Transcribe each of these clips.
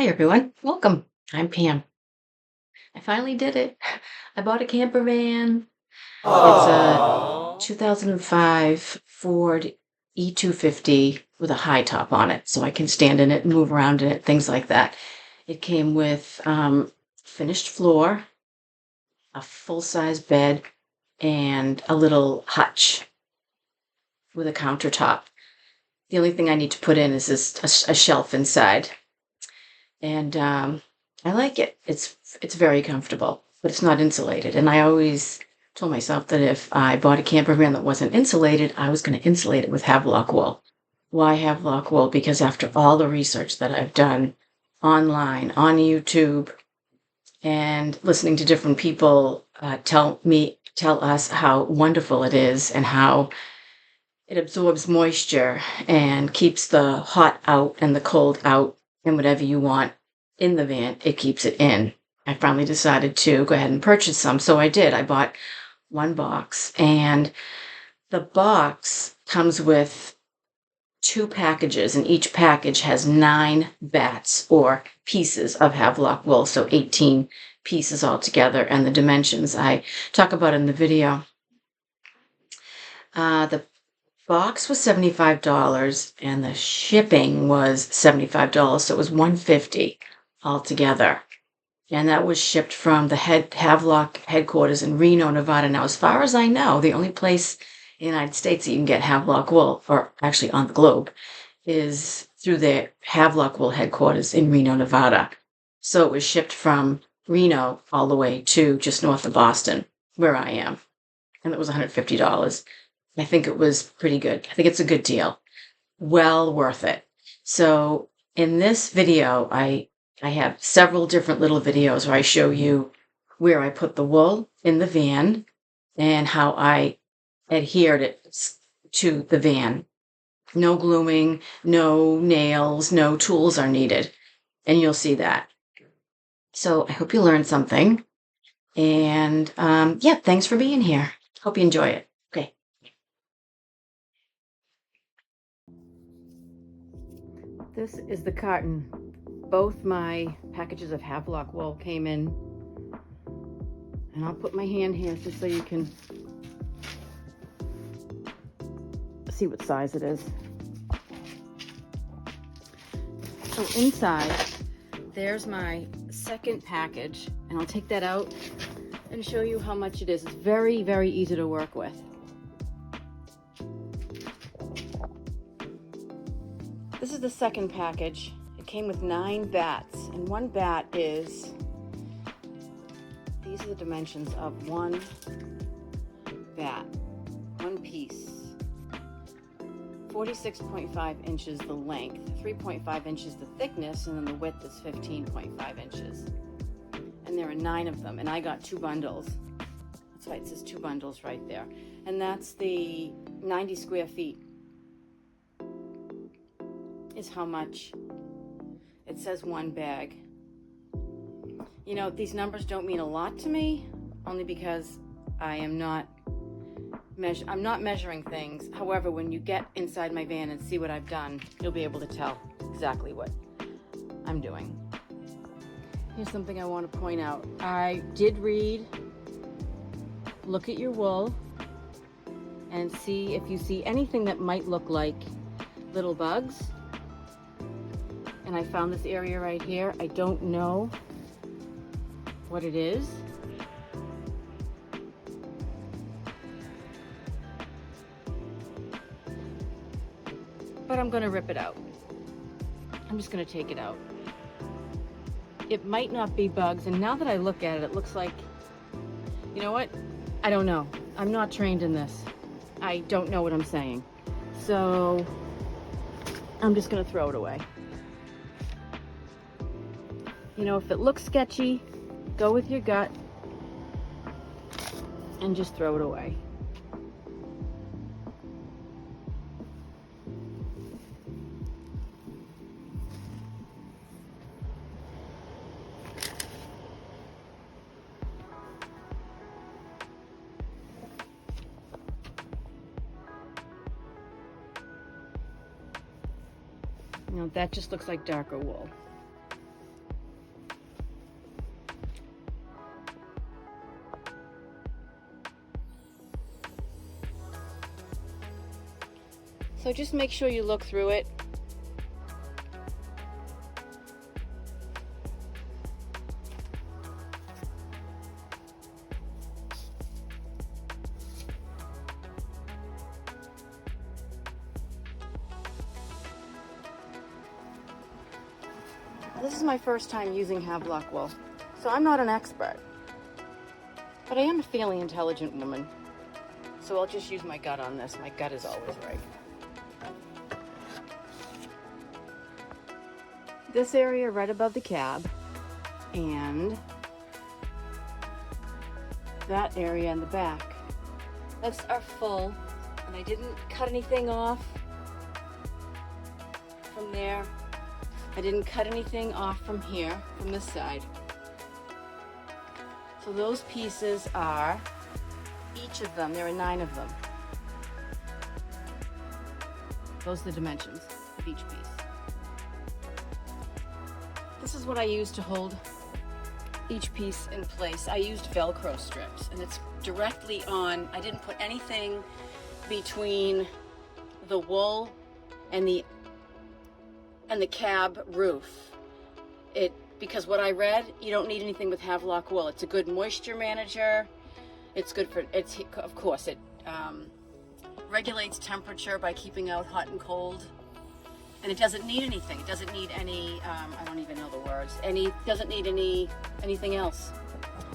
Hi everyone, welcome. I'm Pam. I finally did it. I bought a camper van. It's a Aww. 2005 Ford E250 with a high top on it, so I can stand in it and move around in it, things like that. It came with finished floor, a full-size bed, and a little hutch with a countertop. The only thing I need to put in is a shelf inside. And I like it. It's very comfortable, but it's not insulated. And I always told myself that if I bought a camper van that wasn't insulated, I was going to insulate it with Havelock Wool. Why Havelock Wool? Because after all the research that I've done online, on YouTube, and listening to different people tell us how wonderful it is and how it absorbs moisture and keeps the hot out and the cold out, and whatever you want in the van, it keeps it in. I finally decided to go ahead and purchase some. So I did. I bought one box, and the box comes with two packages, and each package has 9 bats or pieces of Havelock wool, so 18 pieces altogether, and the dimensions I talk about in the video. The box was $75 and the shipping was $75, so it was $150 altogether. And that was shipped from the Havelock headquarters in Reno, Nevada. Now, as far as I know, the only place in the United States that you can get Havelock wool, or actually on the globe, is through the Havelock Wool headquarters in Reno, Nevada. So it was shipped from Reno all the way to just north of Boston, where I am. And it was $150. I think it was pretty good. I think it's a good deal. Well worth it. So in this video, I have several different little videos where I show you where I put the wool in the van and how I adhered it to the van. No gluing, no nails, no tools are needed. And you'll see that. So I hope you learned something. And yeah, thanks for being here. Hope you enjoy it. Okay. This is the carton. Both my packages of Havelock wool came in. And I'll put my hand here just so you can see what size it is. So inside, there's my second package. And I'll take that out and show you how much it is. It's very, very easy to work with. This is the second package. It came with 9 bats, and one bat is, these are the dimensions of one bat, one piece. 46.5 inches the length, 3.5 inches the thickness, and then the width is 15.5 inches. And there are 9 of them, and I got 2 bundles. That's why it says 2 bundles right there. And that's the 90 square feet is how much it says one bag. You know, these numbers don't mean a lot to me, only because I'm not measuring things. However, when you get inside my van and see what I've done, you'll be able to tell exactly what I'm doing. Here's something I want to point out. I did read, look at your wool and see if you see anything that might look like little bugs. And I found this area right here. I don't know what it is. But I'm going to rip it out. I'm just going to take it out. It might not be bugs, and now that I look at it, it looks like, you know what? I don't know. I'm not trained in this. I don't know what I'm saying. So I'm just going to throw it away. You know, if it looks sketchy, go with your gut and just throw it away. You know, that just looks like darker wool. So just make sure you look through it. This is my first time using Havelock Wool, so I'm not an expert. But I am a fairly intelligent woman, so I'll just use my gut on this. My gut is always right. This area right above the cab and that area in the back, those are full, and I didn't cut anything off from there. I didn't cut anything off from here, from this side. So those pieces are, each of them, there are 9 of them. Those are the dimensions of each piece. This is what I use to hold each piece in place. I used Velcro strips, and it's directly on. I didn't put anything between the wool and the cab roof. Because what I read, you don't need anything with Havelock Wool. It's a good moisture manager. It's good for, of course, it regulates temperature by keeping out hot and cold. And it doesn't need anything. It doesn't need any, I don't even know the words, doesn't need anything else.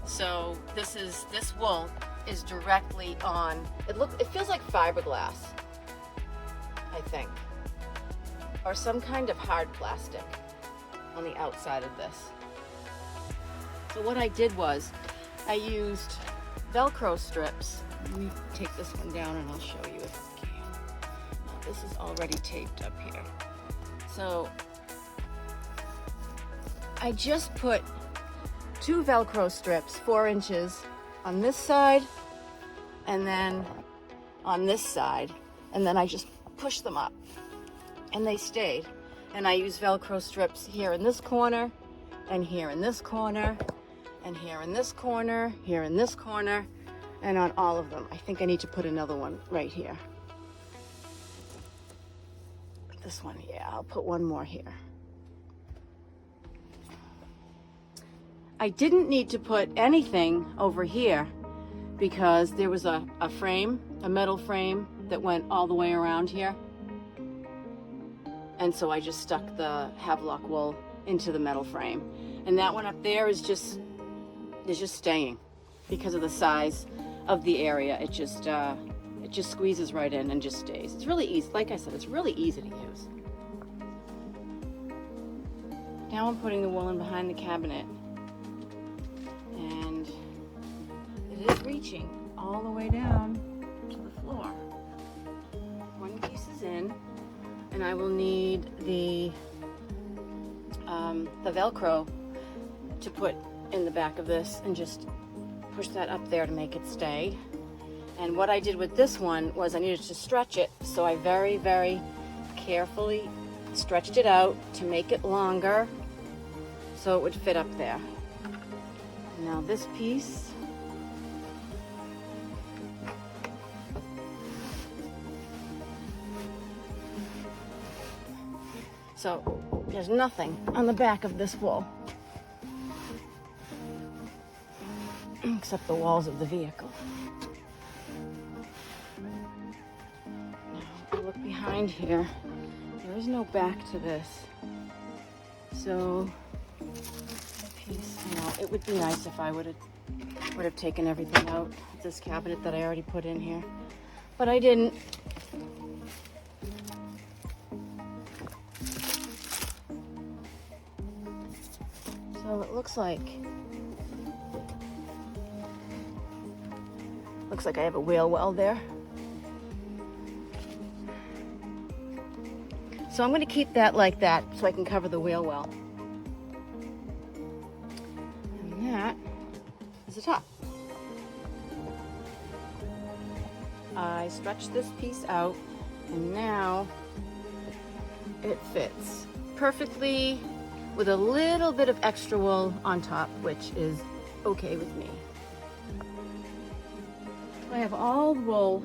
So this wool is directly on, it feels like fiberglass, I think. Or some kind of hard plastic on the outside of this. So what I did was I used Velcro strips. Let me take this one down and I'll show you if I can. Now, this is already taped up here. So I just put 2 Velcro strips, 4 inches on this side and then on this side, and then I just pushed them up. And they stayed. And I use Velcro strips here in this corner, and here in this corner, and here in this corner, here in this corner, and on all of them. I think I need to put another one right here. This one, yeah, I'll put one more here. I didn't need to put anything over here because there was a frame, a metal frame that went all the way around here. And so I just stuck the Havelock Wool into the metal frame. And that one up there is just staying because of the size of the area. It just squeezes right in and just stays. It's really easy. Like I said, it's really easy to use. Now I'm putting the wool in behind the cabinet. And it is reaching all the way down to the floor. One piece is in. And I will need the Velcro to put in the back of this and just push that up there to make it stay. And what I did with this one was I needed to stretch it, so I very, very carefully stretched it out to make it longer so it would fit up there. Now this piece, so there's nothing on the back of this wool except the walls of the vehicle. Now, if you look behind here, there is no back to this. So, it would be nice if I would have taken everything out of this cabinet that I already put in here, but I didn't. So it looks like I have a whale well there. So I'm going to keep that like that so I can cover the whale well. And that is the top. I stretched this piece out and now it fits perfectly with a little bit of extra wool on top, which is okay with me. I have all the wool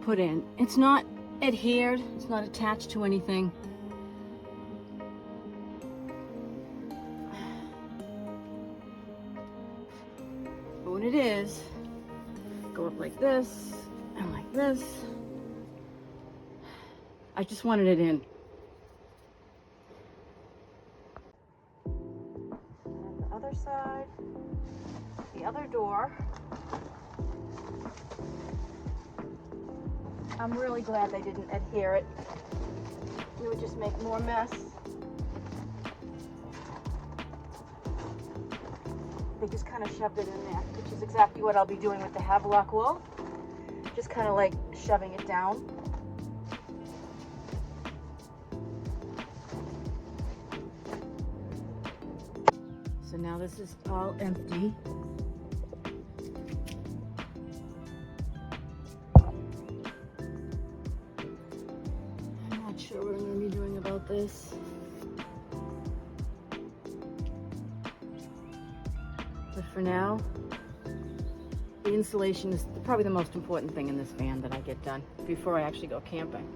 put in. It's not adhered, it's not attached to anything. But when it is, go up like this and like this. I just wanted it in. And the other side, the other door. I'm really glad they didn't adhere it. It would just make more mess. They just kind of shoved it in there, which is exactly what I'll be doing with the Havelock Wool. Just kind of like shoving it down. So now this is all empty. I'm not sure what I'm going to be doing about this. But for now, the insulation is probably the most important thing in this van that I get done before I actually go camping.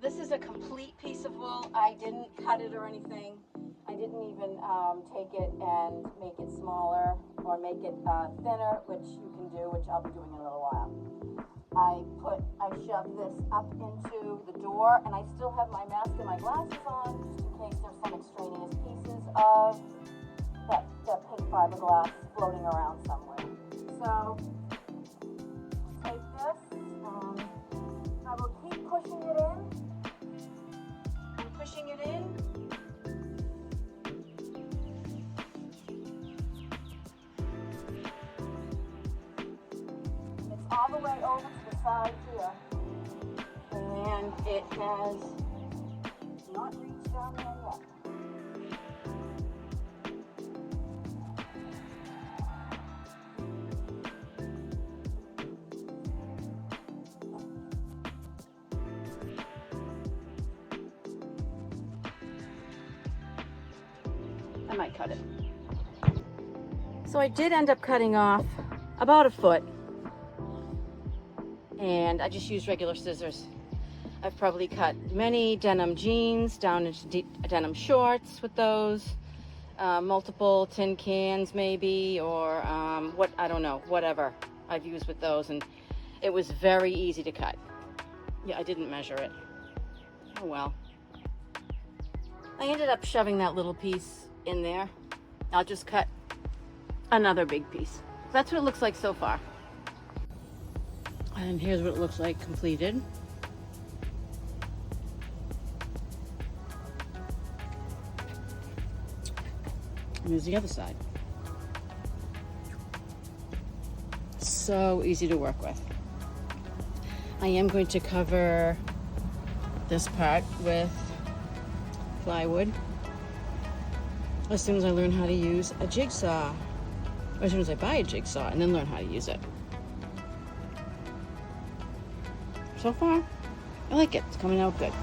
This is a complete piece of wool. I didn't cut it or anything. I didn't even take it and make it smaller or make it thinner, which you can do, which I'll be doing in a little while. I shoved this up into the door, and I still have my mask and my glasses on, just in case there's some extraneous pieces of that pink fiberglass floating around somewhere. So, take this, I will keep pushing it in. I'm pushing it in. It's all the way over to the side here. And it has not reached down there yet. I might cut it. So I did end up cutting off about a foot, and I just used regular scissors. I've probably cut many denim jeans down into denim shorts with those, multiple tin cans maybe, or I don't know, whatever I've used with those, and it was very easy to cut. Yeah, I didn't measure it. Oh well. I ended up shoving that little piece in there. I'll just cut another big piece. That's what it looks like so far. And here's what it looks like completed. And here's the other side. So easy to work with. I am going to cover this part with plywood as soon as I learn how to use a jigsaw, or as soon as I buy a jigsaw and then learn how to use it. So far, I like it. It's coming out good.